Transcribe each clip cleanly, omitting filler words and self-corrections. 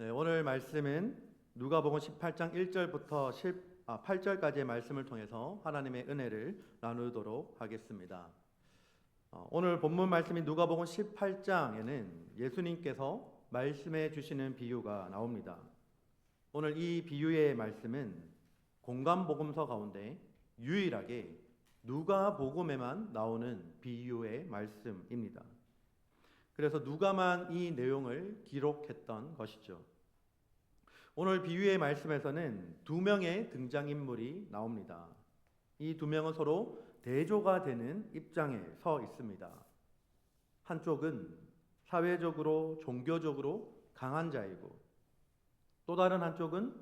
네, 오늘 말씀은 누가복음 18장 1절부터 8절까지의 말씀을 통해서 하나님의 은혜를 나누도록 하겠습니다. 오늘 본문 말씀인 누가복음 18장에는 예수님께서 말씀해 주시는 비유가 나옵니다. 오늘 이 비유의 말씀은 공관복음서 가운데 유일하게 누가복음에만 나오는 비유의 말씀입니다. 그래서 누가만 이 내용을 기록했던 것이죠. 오늘 비유의 말씀에서는 두 명의 등장인물이 나옵니다. 이 두 명은 서로 대조가 되는 입장에 서 있습니다. 한쪽은 사회적으로, 종교적으로 강한 자이고, 또 다른 한쪽은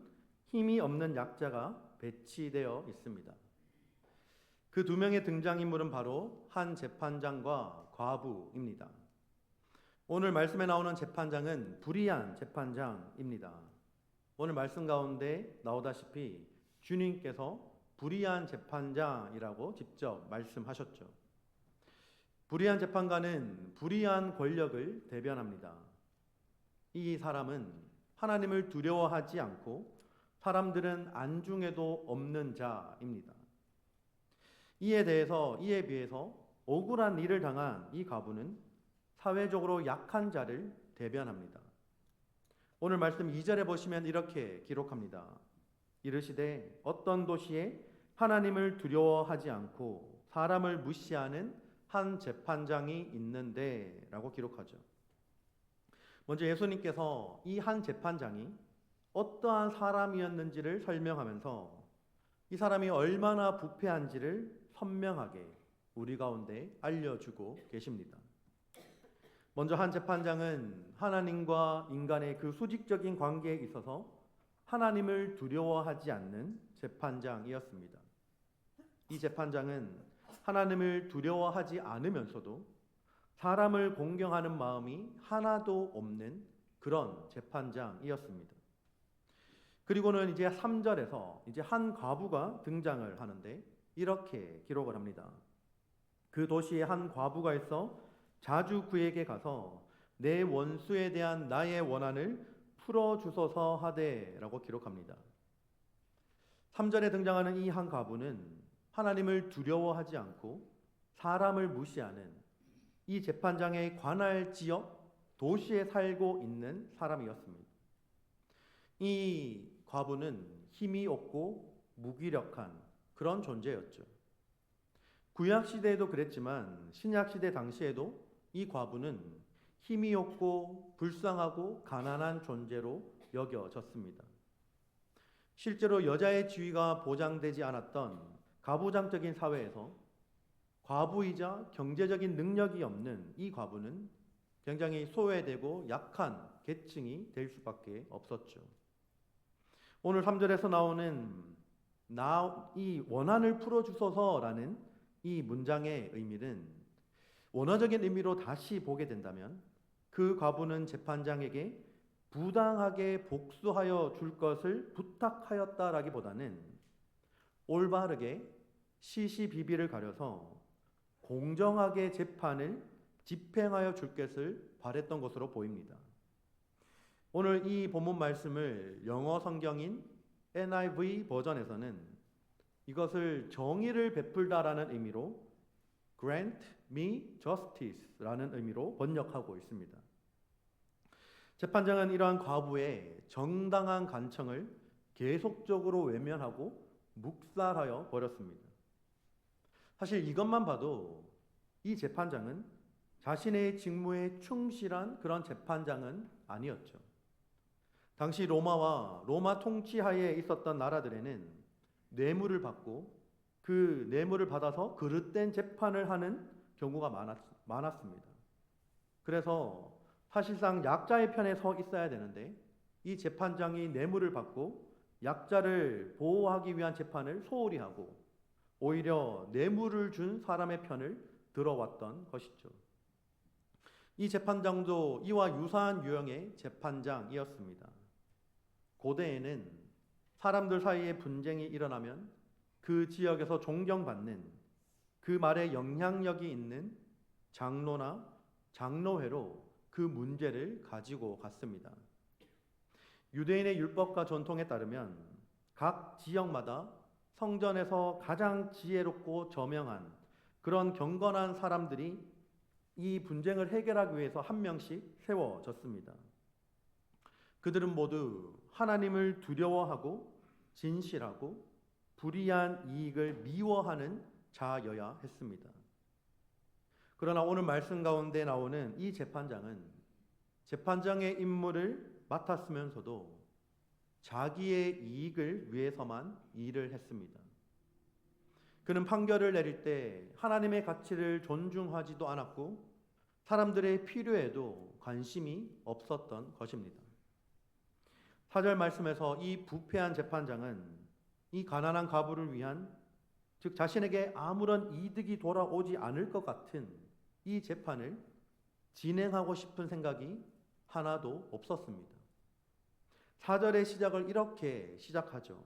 힘이 없는 약자가 배치되어 있습니다. 그 두 명의 등장인물은 바로 한 재판장과 과부입니다. 오늘 말씀에 나오는 재판장은 불의한 재판장입니다. 오늘 말씀 가운데 나오다시피 주님께서 불의한 재판장이라고 직접 말씀하셨죠. 불의한 재판관은 불의한 권력을 대변합니다. 이 사람은 하나님을 두려워하지 않고 사람들은 안중에도 없는 자입니다. 이에 비해서 억울한 일을 당한 이 과부는 사회적으로 약한 자를 대변합니다. 오늘 말씀 2절에 보시면 이렇게 기록합니다. 이르시되 어떤 도시에 하나님을 두려워하지 않고 사람을 무시하는 한 재판장이 있는데 라고 기록하죠. 먼저 예수님께서 이 한 재판장이 어떠한 사람이었는지를 설명하면서 이 사람이 얼마나 부패한지를 선명하게 우리 가운데 알려주고 계십니다. 먼저 한 재판장은 하나님과 인간의 그 수직적인 관계에 있어서 하나님을 두려워하지 않는 재판장이었습니다. 이 재판장은 하나님을 두려워하지 않으면서도 사람을 공경하는 마음이 하나도 없는 그런 재판장이었습니다. 그리고는 이제 3절에서 이제 한 과부가 등장을 하는데 이렇게 기록을 합니다. 그 도시에 한 과부가 있어 자주 그에게 가서 내 원수에 대한 나의 원한을 풀어주소서 하되라고 기록합니다. 3절에 등장하는 이 한 과부는 하나님을 두려워하지 않고 사람을 무시하는 이 재판장의 관할 지역 도시에 살고 있는 사람이었습니다. 이 과부는 힘이 없고 무기력한 그런 존재였죠. 구약시대에도 그랬지만 신약시대 당시에도 이 과부는 힘이 없고 불쌍하고 가난한 존재로 여겨졌습니다. 실제로 여자의 지위가 보장되지 않았던 가부장적인 사회에서 과부이자 경제적인 능력이 없는 이 과부는 굉장히 소외되고 약한 계층이 될 수밖에 없었죠. 오늘 3절에서 나오는 이 원한을 풀어주소서라는 이 문장의 의미는 원어적인 의미로 다시 보게 된다면 그 과부는 재판장에게 부당하게 복수하여 줄 것을 부탁하였다라기보다는 올바르게 시시비비를 가려서 공정하게 재판을 집행하여 줄 것을 바랬던 것으로 보입니다. 오늘 이 본문 말씀을 영어 성경인 NIV 버전에서는 이것을 정의를 베풀다라는 의미로 grant me justice라는 의미로 번역하고 있습니다. 재판장은 이러한 과부의 정당한 간청을 계속적으로 외면하고 묵살하여 버렸습니다. 사실 이것만 봐도 이 재판장은 자신의 직무에 충실한 그런 재판장은 아니었죠. 당시 로마 통치하에 있었던 나라들에는 뇌물을 받고 그 뇌물을 받아서 그릇된 재판을 하는 경우가 많았습니다. 그래서 사실상 약자의 편에 서 있어야 되는데 이 재판장이 뇌물을 받고 약자를 보호하기 위한 재판을 소홀히 하고 오히려 뇌물을 준 사람의 편을 들어왔던 것이죠. 이 재판장도 이와 유사한 유형의 재판장이었습니다. 고대에는 사람들 사이에 분쟁이 일어나면 그 지역에서 존경받는 그 말에 영향력이 있는 장로나 장로회로 그 문제를 가지고 갔습니다. 유대인의 율법과 전통에 따르면 각 지역마다 성전에서 가장 지혜롭고 저명한 그런 경건한 사람들이 이 분쟁을 해결하기 위해서 한 명씩 세워졌습니다. 그들은 모두 하나님을 두려워하고 진실하고 불의한 이익을 미워하는 자여야 했습니다. 그러나 오늘 말씀 가운데 나오는 이 재판장은 재판장의 임무를 맡았으면서도 자기의 이익을 위해서만 일을 했습니다. 그는 판결을 내릴 때 하나님의 가치를 존중하지도 않았고 사람들의 필요에도 관심이 없었던 것입니다. 4절 말씀에서 이 부패한 재판장은 이 가난한 과부를 위한, 즉 자신에게 아무런 이득이 돌아오지 않을 것 같은 이 재판을 진행하고 싶은 생각이 하나도 없었습니다. 4절의 시작을 이렇게 시작하죠.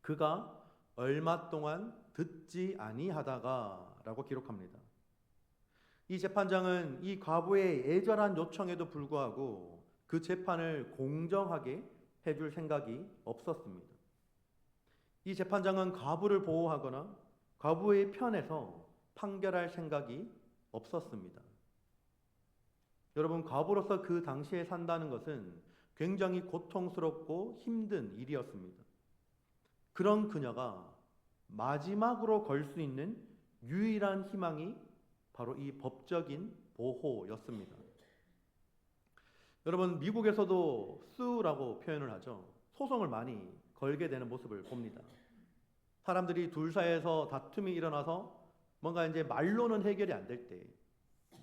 그가 얼마 동안 듣지 아니하다가 라고 기록합니다. 이 재판장은 이 과부의 애절한 요청에도 불구하고 그 재판을 공정하게 해줄 생각이 없었습니다. 이 재판장은 과부를 보호하거나 과부의 편에서 판결할 생각이 없었습니다. 여러분, 과부로서 그 당시에 산다는 것은 굉장히 고통스럽고 힘든 일이었습니다. 그런 그녀가 마지막으로 걸 수 있는 유일한 희망이 바로 이 법적인 보호였습니다. 여러분, 미국에서도 수라고 표현을 하죠. 소송을 많이 걸게 되는 모습을 봅니다. 사람들이 둘 사이에서 다툼이 일어나서 뭔가 이제 말로는 해결이 안 될 때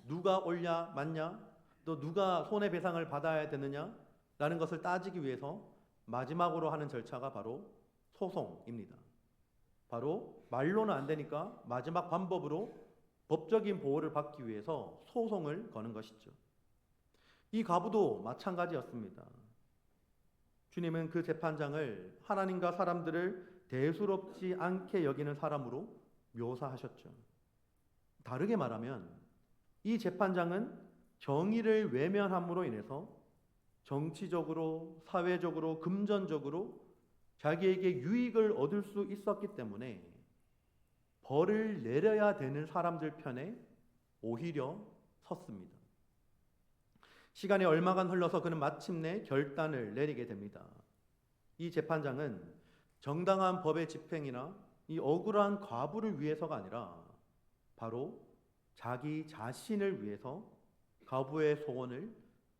누가 옳냐 맞냐, 또 누가 손해배상을 받아야 되느냐라는 것을 따지기 위해서 마지막으로 하는 절차가 바로 소송입니다. 바로 말로는 안 되니까 마지막 방법으로 법적인 보호를 받기 위해서 소송을 거는 것이죠. 이 과부도 마찬가지였습니다. 주님은 그 재판장을 하나님과 사람들을 대수롭지 않게 여기는 사람으로 묘사하셨죠. 다르게 말하면 이 재판장은 정의를 외면함으로 인해서 정치적으로, 사회적으로, 금전적으로 자기에게 유익을 얻을 수 있었기 때문에 벌을 내려야 되는 사람들 편에 오히려 섰습니다. 시간이 얼마간 흘러서 그는 마침내 결단을 내리게 됩니다. 이 재판장은 정당한 법의 집행이나 이 억울한 과부를 위해서가 아니라 바로 자기 자신을 위해서 과부의 소원을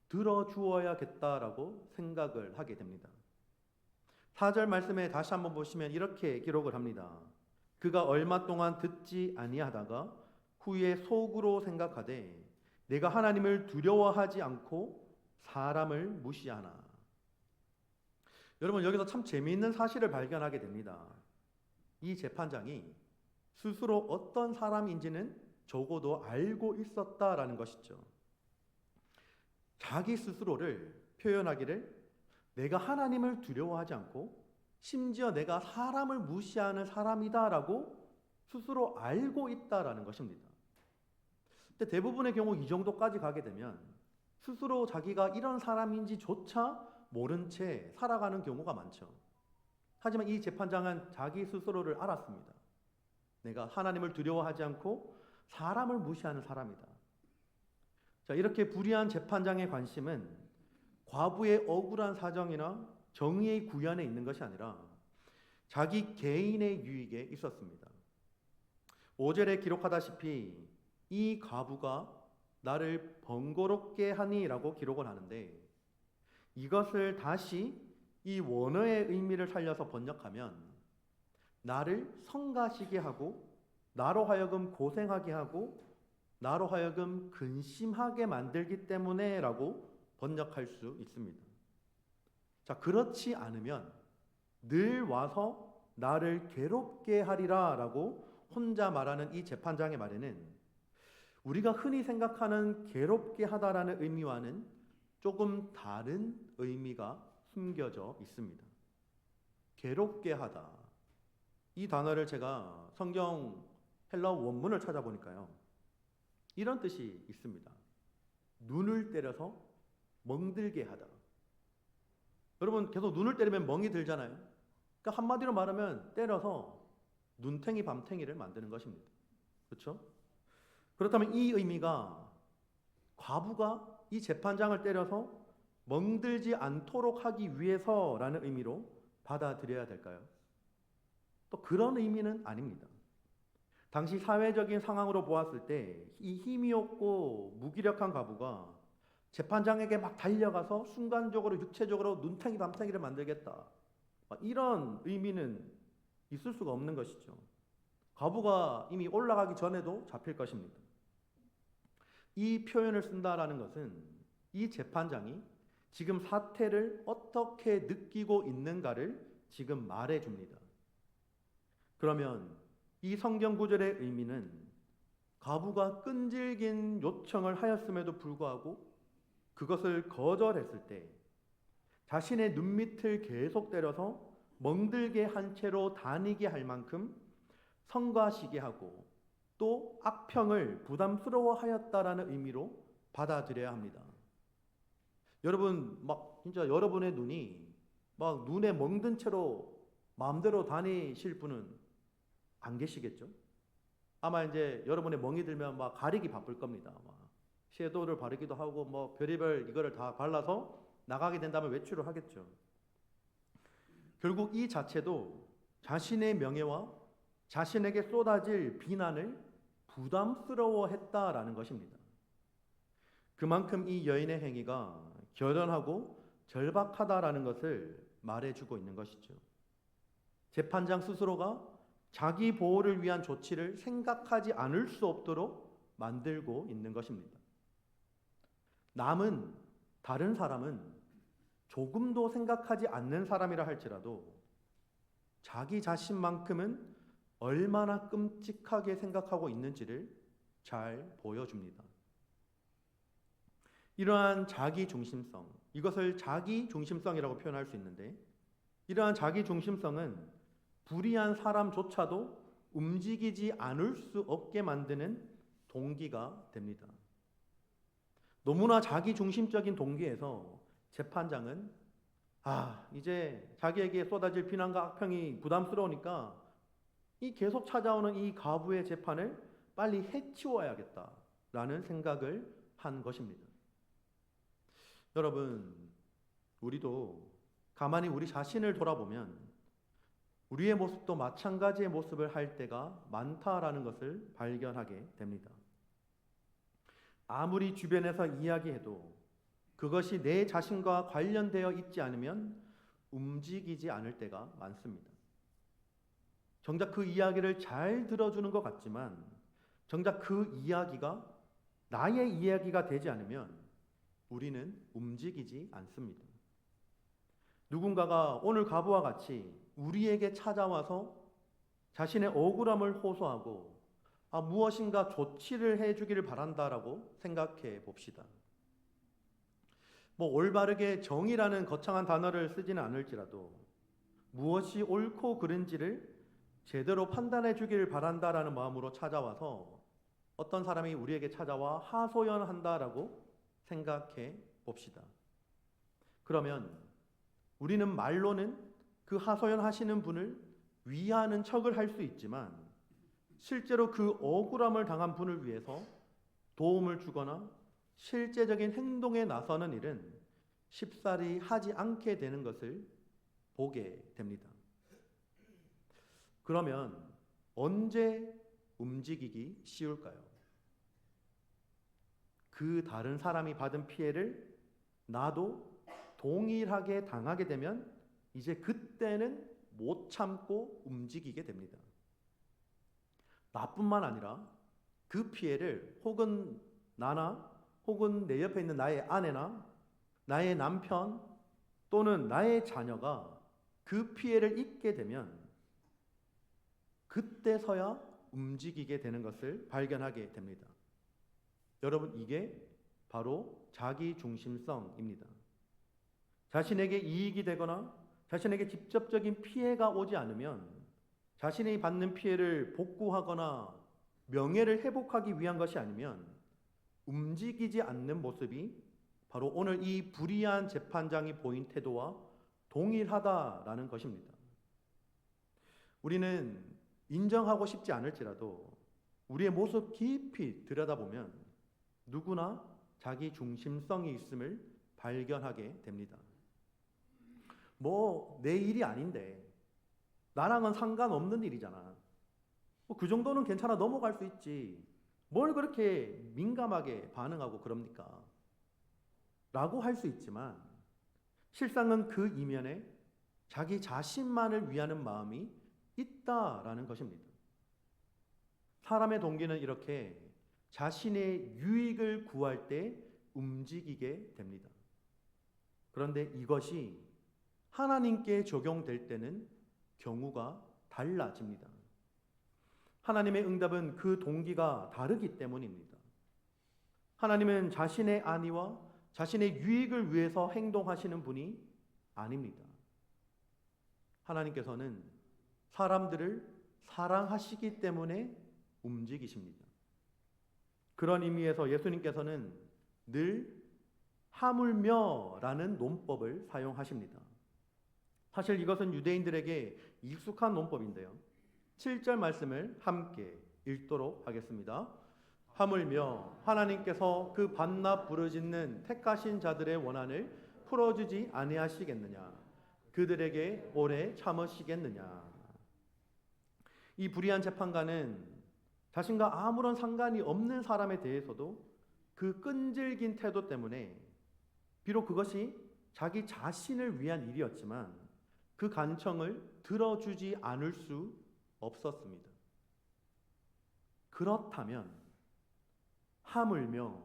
들어주어야겠다라고 생각을 하게 됩니다. 4절 말씀에 다시 한번 보시면 이렇게 기록을 합니다. 그가 얼마 동안 듣지 아니하다가 후에 속으로 생각하되 내가 하나님을 두려워하지 않고 사람을 무시하나. 여러분, 여기서 참 재미있는 사실을 발견하게 됩니다. 이 재판장이 스스로 어떤 사람인지는 적어도 알고 있었다라는 것이죠. 자기 스스로를 표현하기를 내가 하나님을 두려워하지 않고 심지어 내가 사람을 무시하는 사람이다라고 스스로 알고 있다라는 것입니다. 근데 대부분의 경우 이 정도까지 가게 되면 스스로 자기가 이런 사람인지조차 모른 채 살아가는 경우가 많죠. 하지만 이 재판장은 자기 스스로를 알았습니다. 내가 하나님을 두려워하지 않고 사람을 무시하는 사람이다. 자, 이렇게 불의한 재판장의 관심은 과부의 억울한 사정이나 정의의 구현에 있는 것이 아니라 자기 개인의 유익에 있었습니다. 5절에 기록하다시피 이 과부가 나를 번거롭게 하니라고 기록을 하는데, 이것을 다시 이 원어의 의미를 살려서 번역하면 나를 성가시게 하고 나로 하여금 고생하게 하고 나로 하여금 근심하게 만들기 때문에 라고 번역할 수 있습니다. 자, 그렇지 않으면 늘 와서 나를 괴롭게 하리라 라고 혼자 말하는 이 재판장의 말에는 우리가 흔히 생각하는 괴롭게 하다라는 의미와는 조금 다른 의미가 숨겨져 있습니다. 괴롭게 하다. 이 단어를 제가 성경 헬라어 원문을 찾아보니까요, 이런 뜻이 있습니다. 눈을 때려서 멍들게 하다. 여러분 계속 눈을 때리면 멍이 들잖아요. 그러니까 한마디로 말하면 때려서 눈탱이 밤탱이를 만드는 것입니다. 그렇죠? 그렇다면 이 의미가 과부가 이 재판장을 때려서 멍들지 않도록 하기 위해서라는 의미로 받아들여야 될까요? 또 그런 의미는 아닙니다. 당시 사회적인 상황으로 보았을 때 이 힘이 없고 무기력한 과부가 재판장에게 막 달려가서 순간적으로 육체적으로 눈탱이 밤탱이를 만들겠다, 이런 의미는 있을 수가 없는 것이죠. 과부가 이미 올라가기 전에도 잡힐 것입니다. 이 표현을 쓴다라는 것은 이 재판장이 지금 사태를 어떻게 느끼고 있는가를 지금 말해줍니다. 그러면 이 성경 구절의 의미는 과부가 끈질긴 요청을 하였음에도 불구하고 그것을 거절했을 때 자신의 눈밑을 계속 때려서 멍들게 한 채로 다니게 할 만큼 성가시게 하고 또 악평을 부담스러워하였다라는 의미로 받아들여야 합니다. 여러분 막 진짜 여러분의 눈이 막 눈에 멍든 채로 마음대로 다니실 분은 안 계시겠죠? 아마 이제 여러분의 멍이 들면 막 가리기 바쁠 겁니다. 막 섀도우를 바르기도 하고 뭐 별의별 이거를 다 발라서 나가게 된다면 외출을 하겠죠. 결국 이 자체도 자신의 명예와 자신에게 쏟아질 비난을 부담스러워했다라는 것입니다. 그만큼 이 여인의 행위가 결연하고 절박하다라는 것을 말해주고 있는 것이죠. 재판장 스스로가 자기 보호를 위한 조치를 생각하지 않을 수 없도록 만들고 있는 것입니다. 남은, 다른 사람은 조금도 생각하지 않는 사람이라 할지라도 자기 자신만큼은 얼마나 끔찍하게 생각하고 있는지를 잘 보여줍니다. 이러한 자기 중심성, 이것을 자기 중심성이라고 표현할 수 있는데, 이러한 자기 중심성은 불의한 사람조차도 움직이지 않을 수 없게 만드는 동기가 됩니다. 너무나 자기 중심적인 동기에서 재판장은 이제 자기에게 쏟아질 비난과 악평이 부담스러우니까 이 계속 찾아오는 이 과부의 재판을 빨리 해치워야겠다라는 생각을 한 것입니다. 여러분, 우리도 가만히 우리 자신을 돌아보면 우리의 모습도 마찬가지의 모습을 할 때가 많다라는 것을 발견하게 됩니다. 아무리 주변에서 이야기해도 그것이 내 자신과 관련되어 있지 않으면 움직이지 않을 때가 많습니다. 정작 그 이야기를 잘 들어주는 것 같지만 정작 그 이야기가 나의 이야기가 되지 않으면 우리는 움직이지 않습니다. 누군가가 오늘 과부와 같이 우리에게 찾아와서 자신의 억울함을 호소하고 무엇인가 조치를 해주기를 바란다라고 생각해 봅시다. 올바르게 정의라는 거창한 단어를 쓰지는 않을지라도 무엇이 옳고 그른지를 제대로 판단해 주기를 바란다라는 마음으로 찾아와서 어떤 사람이 우리에게 찾아와 하소연한다라고 생각해 봅시다. 그러면 우리는 말로는 그 하소연하시는 분을 위하는 척을 할 수 있지만 실제로 그 억울함을 당한 분을 위해서 도움을 주거나 실제적인 행동에 나서는 일은 쉽사리 하지 않게 되는 것을 보게 됩니다. 그러면 언제 움직이기 쉬울까요? 그 다른 사람이 받은 피해를 나도 동일하게 당하게 되면 이제 그때는 못 참고 움직이게 됩니다. 나뿐만 아니라 그 피해를 혹은 나나 혹은 내 옆에 있는 나의 아내나 나의 남편 또는 나의 자녀가 그 피해를 입게 되면 그때서야 움직이게 되는 것을 발견하게 됩니다. 여러분, 이게 바로 자기중심성입니다. 자신에게 이익이 되거나 자신에게 직접적인 피해가 오지 않으면 자신이 받는 피해를 복구하거나 명예를 회복하기 위한 것이 아니면 움직이지 않는 모습이 바로 오늘 이 불의한 재판장이 보인 태도와 동일하다라는 것입니다. 우리는 인정하고 싶지 않을지라도 우리의 모습 깊이 들여다보면 누구나 자기 중심성이 있음을 발견하게 됩니다. 내 일이 아닌데, 나랑은 상관없는 일이잖아. 그 정도는 괜찮아, 넘어갈 수 있지. 뭘 그렇게 민감하게 반응하고 그럽니까? 라고 할 수 있지만 실상은 그 이면에 자기 자신만을 위하는 마음이 있다라는 것입니다. 사람의 동기는 이렇게 자신의 유익을 구할 때 움직이게 됩니다. 그런데 이것이 하나님께 적용될 때는 경우가 달라집니다. 하나님의 응답은 그 동기가 다르기 때문입니다. 하나님은 자신의 안위와 자신의 유익을 위해서 행동하시는 분이 아닙니다. 하나님께서는 사람들을 사랑하시기 때문에 움직이십니다. 그런 의미에서 예수님께서는 늘 하물며라는 논법을 사용하십니다. 사실 이것은 유대인들에게 익숙한 논법인데요. 7절 말씀을 함께 읽도록 하겠습니다. 하물며 하나님께서 그 반납 부르짖는 택하신 자들의 원한을 풀어주지 아니하시겠느냐? 그들에게 오래 참으시겠느냐? 이 불의한 재판관은 자신과 아무런 상관이 없는 사람에 대해서도 그 끈질긴 태도 때문에 비록 그것이 자기 자신을 위한 일이었지만 그 간청을 들어주지 않을 수 없었습니다. 그렇다면 하물며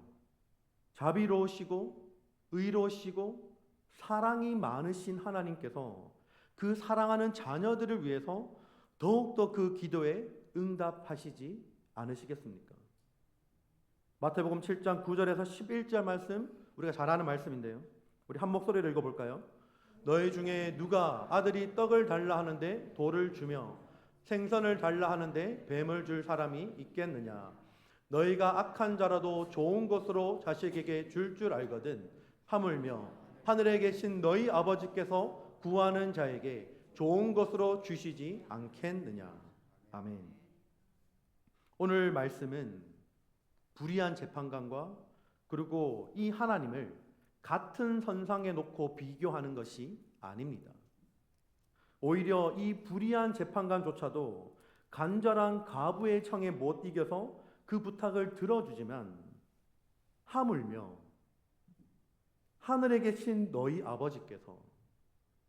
자비로우시고 의로우시고 사랑이 많으신 하나님께서 그 사랑하는 자녀들을 위해서 더욱더 그 기도에 응답하시지 않으시겠습니까? 마태복음 7장 9절에서 11절 말씀, 우리가 잘 아는 말씀인데요. 우리 한 목소리로 읽어볼까요? 너희 중에 누가 아들이 떡을 달라 하는데 돌을 주며 생선을 달라 하는데 뱀을 줄 사람이 있겠느냐? 너희가 악한 자라도 좋은 것으로 자식에게 줄 알거든. 하물며 하늘에 계신 너희 아버지께서 구하는 자에게 좋은 것으로 주시지 않겠느냐? 아멘. 오늘 말씀은 불의한 재판관과 그리고 이 하나님을 같은 선상에 놓고 비교하는 것이 아닙니다. 오히려 이 불의한 재판관조차도 간절한 가부의 청에 못 이겨서 그 부탁을 들어주지만 하물며 하늘에 계신 너희 아버지께서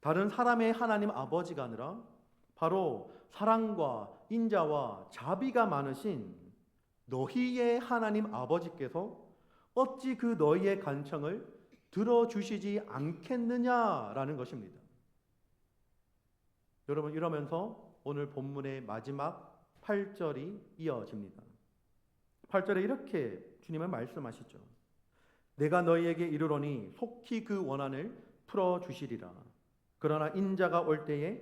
다른 사람의 하나님 아버지가 아니라 바로 사랑과 인자와 자비가 많으신 너희의 하나님 아버지께서 어찌 그 너희의 간청을 들어주시지 않겠느냐라는 것입니다. 여러분, 이러면서 오늘 본문의 마지막 8절이 이어집니다. 8절에 이렇게 주님은 말씀하시죠. 내가 너희에게 이르노니 속히 그 원한을 풀어주시리라. 그러나 인자가 올 때에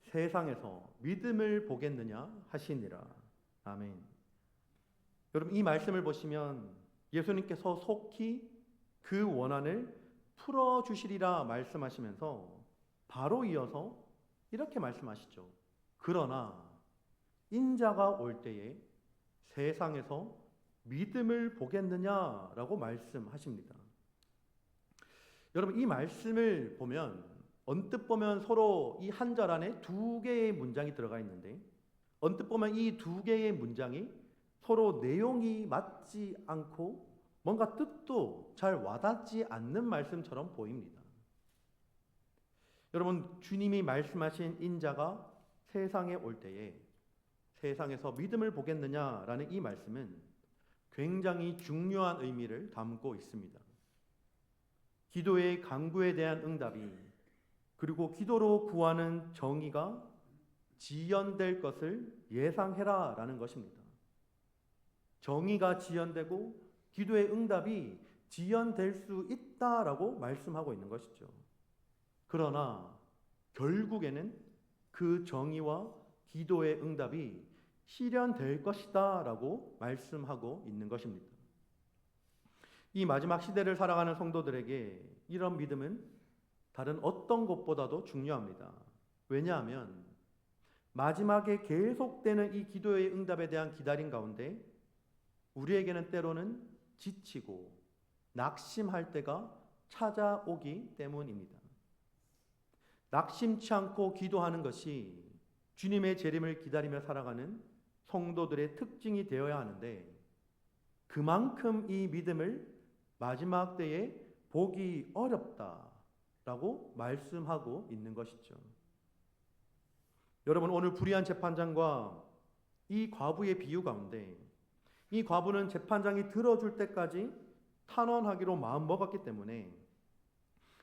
세상에서 믿음을 보겠느냐 하시니라. 아멘. 여러분, 이 말씀을 보시면 예수님께서 속히 그 원한을 풀어주시리라 말씀하시면서 바로 이어서 이렇게 말씀하시죠. 그러나 인자가 올 때에 세상에서 믿음을 보겠느냐라고 말씀하십니다. 여러분, 이 말씀을 보면 언뜻 보면 서로 이 한 절 안에 두 개의 문장이 들어가 있는데 언뜻 보면 이 두 개의 문장이 서로 내용이 맞지 않고 뭔가 뜻도 잘 와닿지 않는 말씀처럼 보입니다. 여러분, 주님이 말씀하신 인자가 세상에 올 때에 세상에서 믿음을 보겠느냐라는 이 말씀은 굉장히 중요한 의미를 담고 있습니다. 기도의 간구에 대한 응답이 그리고 기도로 구하는 정의가 지연될 것을 예상해라 라는 것입니다. 정의가 지연되고 기도의 응답이 지연될 수 있다라고 말씀하고 있는 것이죠. 그러나 결국에는 그 정의와 기도의 응답이 실현될 것이다 라고 말씀하고 있는 것입니다. 이 마지막 시대를 살아가는 성도들에게 이런 믿음은 다른 어떤 것보다도 중요합니다. 왜냐하면 마지막에 계속되는 이 기도의 응답에 대한 기다림 가운데 우리에게는 때로는 지치고 낙심할 때가 찾아오기 때문입니다. 낙심치 않고 기도하는 것이 주님의 재림을 기다리며 살아가는 성도들의 특징이 되어야 하는데, 그만큼 이 믿음을 마지막 때에 보기 어렵다라고 말씀하고 있는 것이죠. 여러분, 오늘 불의한 재판장과 이 과부의 비유 가운데 이 과부는 재판장이 들어줄 때까지 탄원하기로 마음먹었기 때문에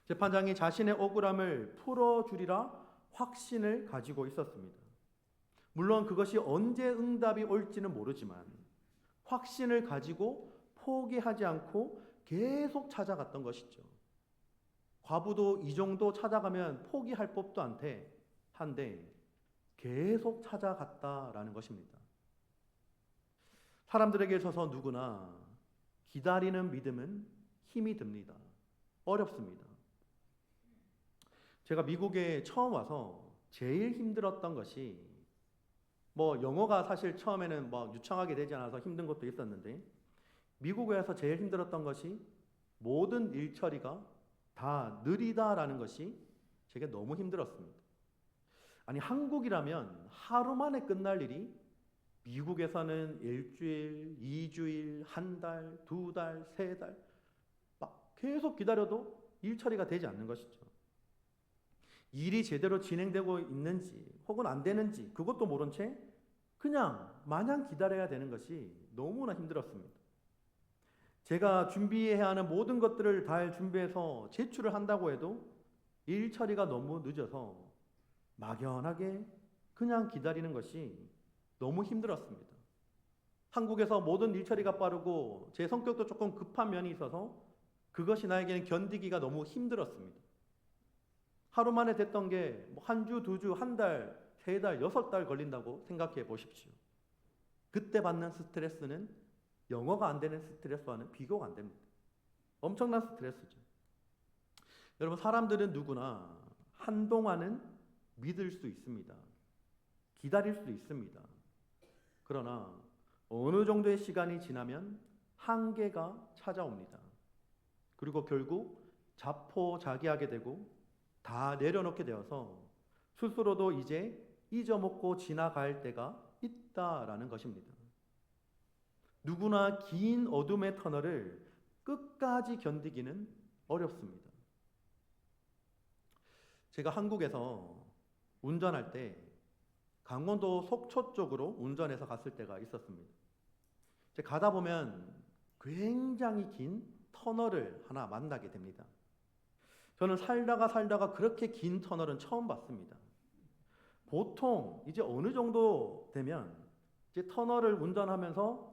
재판장이 자신의 억울함을 풀어주리라 확신을 가지고 있었습니다. 물론 그것이 언제 응답이 올지는 모르지만 확신을 가지고 포기하지 않고 계속 찾아갔던 것이죠. 과부도 이 정도 찾아가면 포기할 법도 한데 계속 찾아갔다라는 것입니다. 사람들에게 있어서 누구나 기다리는 믿음은 힘이 듭니다. 어렵습니다. 제가 미국에 처음 와서 제일 힘들었던 것이, 영어가 사실 처음에는 유창하게 되지 않아서 힘든 것도 있었는데, 미국에 와서 제일 힘들었던 것이 모든 일 처리가 다 느리다라는 것이 제게 너무 힘들었습니다. 아니, 한국이라면 하루 만에 끝날 일이 미국에서는 일주일, 2주일, 한 달, 2달, 3달 막 계속 기다려도 일 처리가 되지 않는 것이죠. 일이 제대로 진행되고 있는지 혹은 안 되는지 그것도 모른 채 그냥 마냥 기다려야 되는 것이 너무나 힘들었습니다. 제가 준비해야 하는 모든 것들을 다 준비해서 제출을 한다고 해도 일 처리가 너무 늦어서 막연하게 그냥 기다리는 것이 너무 힘들었습니다. 한국에서 모든 일 처리가 빠르고 제 성격도 조금 급한 면이 있어서 그것이 나에게는 견디기가 너무 힘들었습니다. 하루 만에 됐던 게 한 주, 2주, 한 달, 3달, 6달 걸린다고 생각해 보십시오. 그때 받는 스트레스는 영어가 안 되는 스트레스와는 비교가 안 됩니다. 엄청난 스트레스죠. 여러분, 사람들은 누구나 한동안은 믿을 수 있습니다. 기다릴 수 있습니다. 그러나 어느 정도의 시간이 지나면 한계가 찾아옵니다. 그리고 결국 자포자기하게 되고 다 내려놓게 되어서 스스로도 이제 잊어먹고 지나갈 때가 있다라는 것입니다. 누구나 긴 어둠의 터널을 끝까지 견디기는 어렵습니다. 제가 한국에서 운전할 때 강원도 속초 쪽으로 운전해서 갔을 때가 있었습니다. 가다 보면 굉장히 긴 터널을 하나 만나게 됩니다. 저는 살다가 그렇게 긴 터널은 처음 봤습니다. 보통 이제 어느 정도 되면 이제 터널을 운전하면서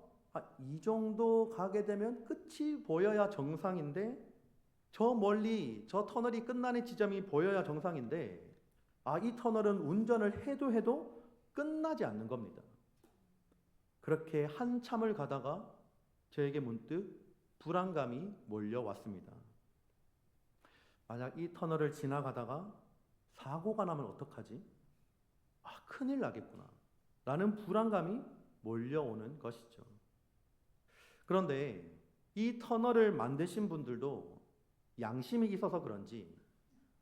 이 정도 가게 되면 끝이 보여야 정상인데, 저 멀리 저 터널이 끝나는 지점이 보여야 정상인데, 이 터널은 운전을 해도 끝나지 않는 겁니다. 그렇게 한참을 가다가 저에게 문득 불안감이 몰려왔습니다. 만약 이 터널을 지나가다가 사고가 나면 어떡하지? 큰일 나겠구나 라는 불안감이 몰려오는 것이죠. 그런데 이 터널을 만드신 분들도 양심이 있어서 그런지,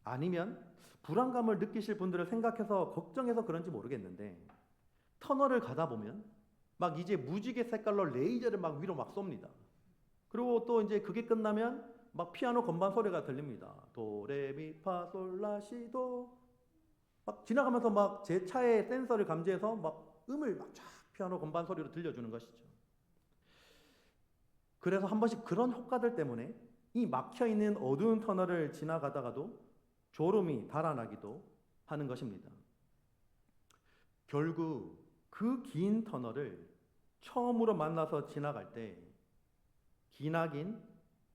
아니면 불안감을 느끼실 분들을 생각해서 걱정해서 그런지 모르겠는데, 터널을 가다 보면 막 이제 무지개 색깔로 레이저를 막 위로 막 쏩니다. 그리고 또 이제 그게 끝나면 막 피아노 건반 소리가 들립니다. 도레미파솔라시도 막 지나가면서 막 제 차의 센서를 감지해서 막 음을 막 쫙 피아노 건반 소리로 들려주는 것이죠. 그래서 한 번씩 그런 효과들 때문에 이 막혀있는 어두운 터널을 지나가다가도 졸음이 달아나기도 하는 것입니다. 결국 그 긴 터널을 처음으로 만나서 지나갈 때 기나긴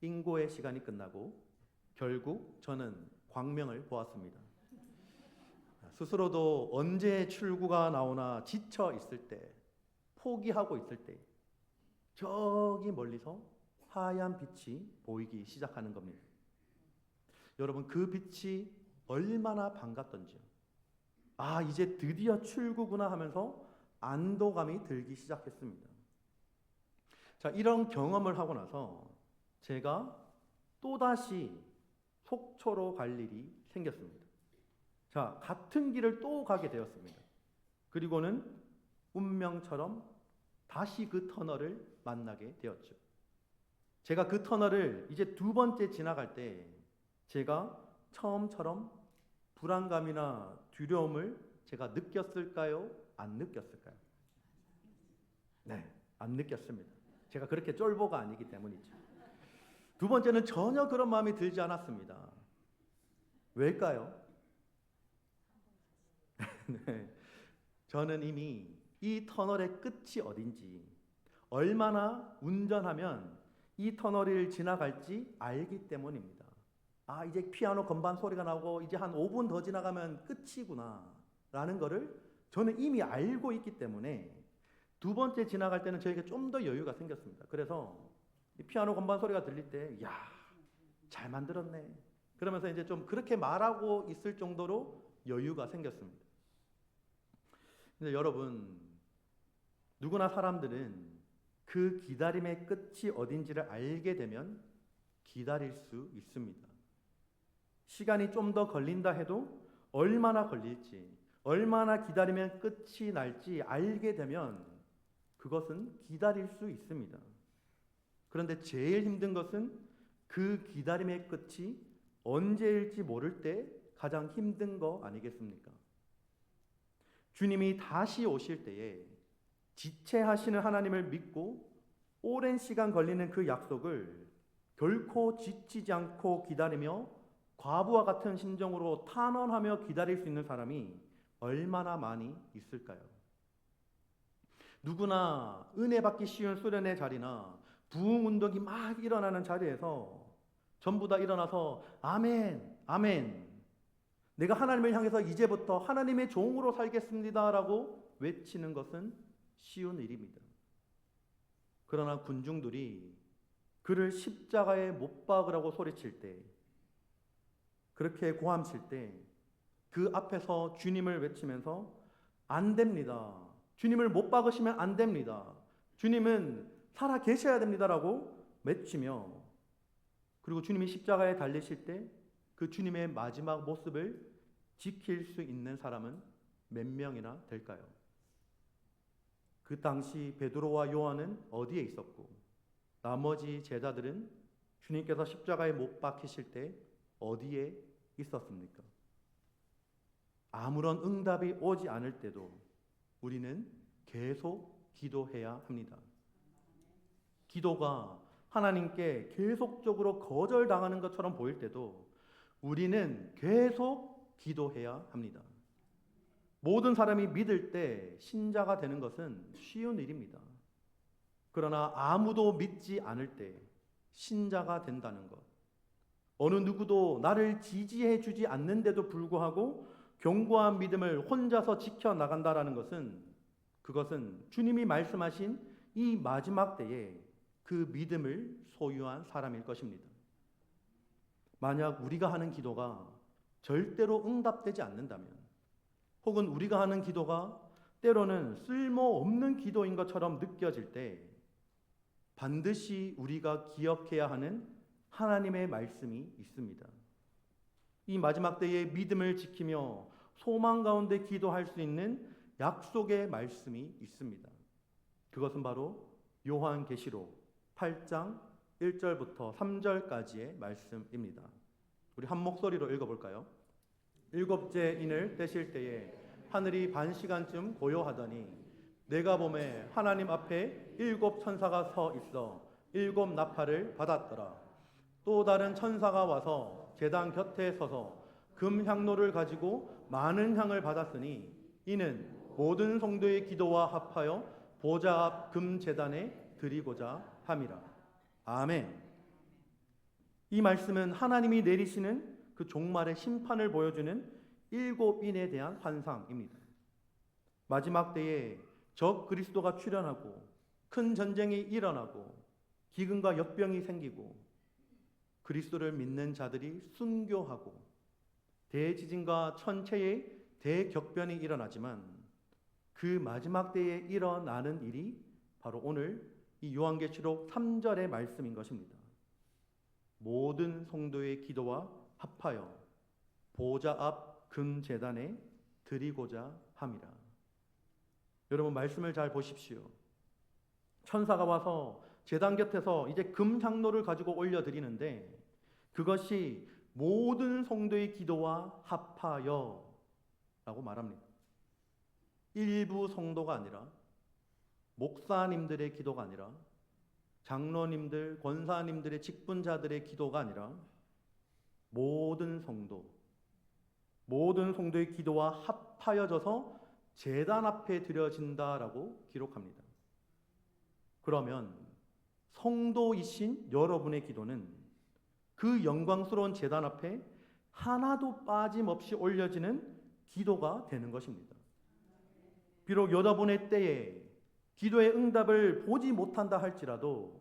인고의 시간이 끝나고 결국 저는 광명을 보았습니다. 스스로도 언제 출구가 나오나 지쳐 있을 때, 포기하고 있을 때 저기 멀리서 하얀 빛이 보이기 시작하는 겁니다. 여러분, 그 빛이 얼마나 반갑던지요. 아, 이제 드디어 출구구나 하면서 안도감이 들기 시작했습니다. 자, 이런 경험을 하고 나서 제가 또다시 속초로 갈 일이 생겼습니다. 자, 같은 길을 또 가게 되었습니다. 그리고는 운명처럼 다시 그 터널을 만나게 되었죠. 제가 그 터널을 이제 두 번째 지나갈 때 제가 처음처럼 불안감이나 두려움을 제가 느꼈을까요? 안 느꼈을까요? 네, 안 느꼈습니다. 제가 그렇게 쫄보가 아니기 때문이죠. 두 번째는 전혀 그런 마음이 들지 않았습니다. 왜일까요? 네, 저는 이미 이 터널의 끝이 어딘지, 얼마나 운전하면 이 터널을 지나갈지 알기 때문입니다. 아, 이제 피아노 건반 소리가 나고 이제 한 5분 더 지나가면 끝이구나 라는 거를 저는 이미 알고 있기 때문에 두 번째 지나갈 때는 저에게 좀 더 여유가 생겼습니다. 그래서 이 피아노 건반 소리가 들릴 때 야, 잘 만들었네. 그러면서 이제 좀 그렇게 말하고 있을 정도로 여유가 생겼습니다. 근데 여러분, 누구나 사람들은 그 기다림의 끝이 어딘지를 알게 되면 기다릴 수 있습니다. 시간이 좀 더 걸린다 해도 얼마나 걸릴지, 얼마나 기다리면 끝이 날지 알게 되면 그것은 기다릴 수 있습니다. 그런데 제일 힘든 것은 그 기다림의 끝이 언제일지 모를 때 가장 힘든 거 아니겠습니까? 주님이 다시 오실 때에 지체하시는 하나님을 믿고 오랜 시간 걸리는 그 약속을 결코 지치지 않고 기다리며 과부와 같은 심정으로 탄원하며 기다릴 수 있는 사람이 얼마나 많이 있을까요? 누구나 은혜 받기 쉬운 수련의 자리나 부흥 운동이 막 일어나는 자리에서 전부 다 일어나서 아멘, 아멘. 내가 하나님을 향해서 이제부터 하나님의 종으로 살겠습니다라고 외치는 것은 쉬운 일입니다. 그러나 군중들이 그를 십자가에 못 박으라고 소리칠 때, 그렇게 고함칠 때 그 앞에서 주님을 외치면서 안 됩니다. 주님을 못 박으시면 안 됩니다. 주님은 살아 계셔야 됩니다라고 외치며, 그리고 주님이 십자가에 달리실 때 그 주님의 마지막 모습을 지킬 수 있는 사람은 몇 명이나 될까요? 그 당시 베드로와 요한은 어디에 있었고 나머지 제자들은 주님께서 십자가에 못 박히실 때 어디에 있었습니까? 아무런 응답이 오지 않을 때도 우리는 계속 기도해야 합니다. 기도가 하나님께 계속적으로 거절당하는 것처럼 보일 때도 우리는 계속 기도해야 합니다. 모든 사람이 믿을 때 신자가 되는 것은 쉬운 일입니다. 그러나 아무도 믿지 않을 때 신자가 된다는 것, 어느 누구도 나를 지지해 주지 않는데도 불구하고 견고한 믿음을 혼자서 지켜나간다라는 것은, 그것은 주님이 말씀하신 이 마지막 때에 그 믿음을 소유한 사람일 것입니다. 만약 우리가 하는 기도가 절대로 응답되지 않는다면, 혹은 우리가 하는 기도가 때로는 쓸모없는 기도인 것처럼 느껴질 때 반드시 우리가 기억해야 하는 하나님의 말씀이 있습니다. 이 마지막 때에 믿음을 지키며 소망 가운데 기도할 수 있는 약속의 말씀이 있습니다. 그것은 바로 요한계시록 8장 1절부터 3절까지의 말씀입니다. 우리 한 목소리로 읽어볼까요? 일곱째 인을 떼실 때에 하늘이 반 시간쯤 고요하더니 내가 보매 하나님 앞에 7 천사가 서 있어 7 나팔을 받았더라. 또 다른 천사가 와서 제단 곁에 서서 금 향로를 가지고 많은 향을 받았으니 이는 모든 성도의 기도와 합하여 보좌 앞 금 제단에 드리고자 함이라. 아멘. 이 말씀은 하나님이 내리시는 그 종말의 심판을 보여주는 7인에 대한 환상입니다. 마지막 때에 적 그리스도가 출현하고 큰 전쟁이 일어나고 기근과 역병이 생기고 그리스도를 믿는 자들이 순교하고 대지진과 천체의 대격변이 일어나지만 그 마지막 때에 일어나는 일이 바로 오늘 이 요한계시록 3절의 말씀인 것입니다. 모든 성도의 기도와 합하여 보좌 앞 금제단에 드리고자 함이라. 여러분 말씀을 잘 보십시오. 천사가 와서 제단 곁에서 이제 금향로를 가지고 올려드리는데 그것이 모든 성도의 기도와 합하여 라고 말합니다. 일부 성도가 아니라 목사님들의 기도가 아니라 장로님들, 권사님들의 직분자들의 기도가 아니라 모든 성도의 기도와 합하여져서 제단 앞에 드려진다라고 기록합니다. 그러면 성도이신 여러분의 기도는 그 영광스러운 제단 앞에 하나도 빠짐없이 올려지는 기도가 되는 것입니다. 비록 여러분의 때에 기도의 응답을 보지 못한다 할지라도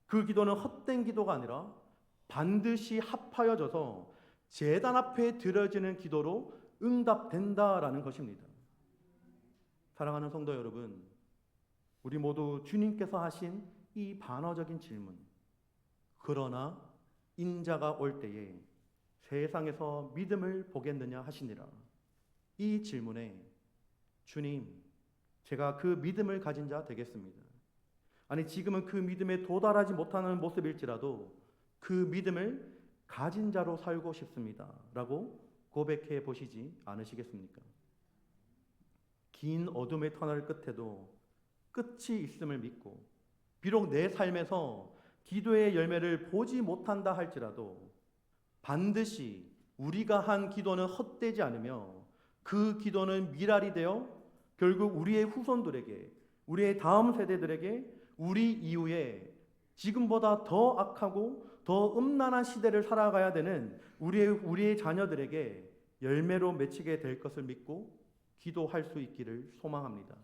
그 기도는 헛된 기도가 아니라 반드시 합하여져서 제단 앞에 드려지는 기도로 응답된다라는 것입니다. 사랑하는 성도 여러분, 우리 모두 주님께서 하신 이 반어적인 질문, 그러나 인자가 올 때에 세상에서 믿음을 보겠느냐 하시니라. 이 질문에 주님, 제가 그 믿음을 가진 자 되겠습니다. 아니 지금은 그 믿음에 도달하지 못하는 모습일지라도 그 믿음을 가진 자로 살고 싶습니다 라고 고백해 보시지 않으시겠습니까? 긴 어둠의 터널 끝에도 끝이 있음을 믿고 비록 내 삶에서 기도의 열매를 보지 못한다 할지라도 반드시 우리가 한 기도는 헛되지 않으며 그 기도는 미랄이 되어 결국 우리의 후손들에게, 우리의 다음 세대들에게 우리 이후에 지금보다 더 악하고 더 음란한 시대를 살아가야 되는 우리의 자녀들에게 열매로 맺히게 될 것을 믿고 기도할 수 있기를 소망합니다.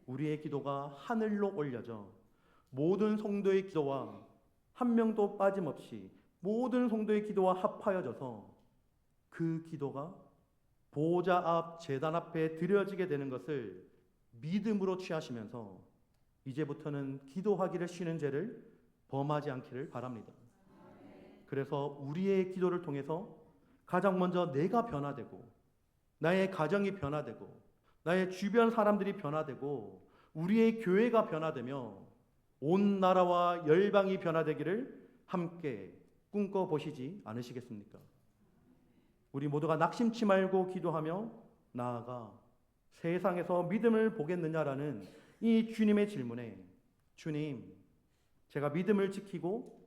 우리의 기도가 하늘로 올려져 모든 성도의 기도와 한 명도 빠짐없이 모든 성도의 기도와 합하여져서 그 기도가 보좌 앞 제단 앞에 드려지게 되는 것을 믿음으로 취하시면서 이제부터는 기도하기를 쉬는 죄를 범하지 않기를 바랍니다. 그래서 우리의 기도를 통해서 가장 먼저 내가 변화되고 나의 가정이 변화되고 나의 주변 사람들이 변화되고 우리의 교회가 변화되며 온 나라와 열방이 변화되기를 함께 꿈꿔보시지 않으시겠습니까? 우리 모두가 낙심치 말고 기도하며 나아가 세상에서 믿음을 보겠느냐라는 이 주님의 질문에 주님, 제가 믿음을 지키고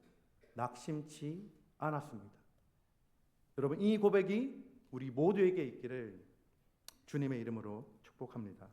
낙심치 않았습니다. 여러분 이 고백이 우리 모두에게 있기를 주님의 이름으로 축복합니다.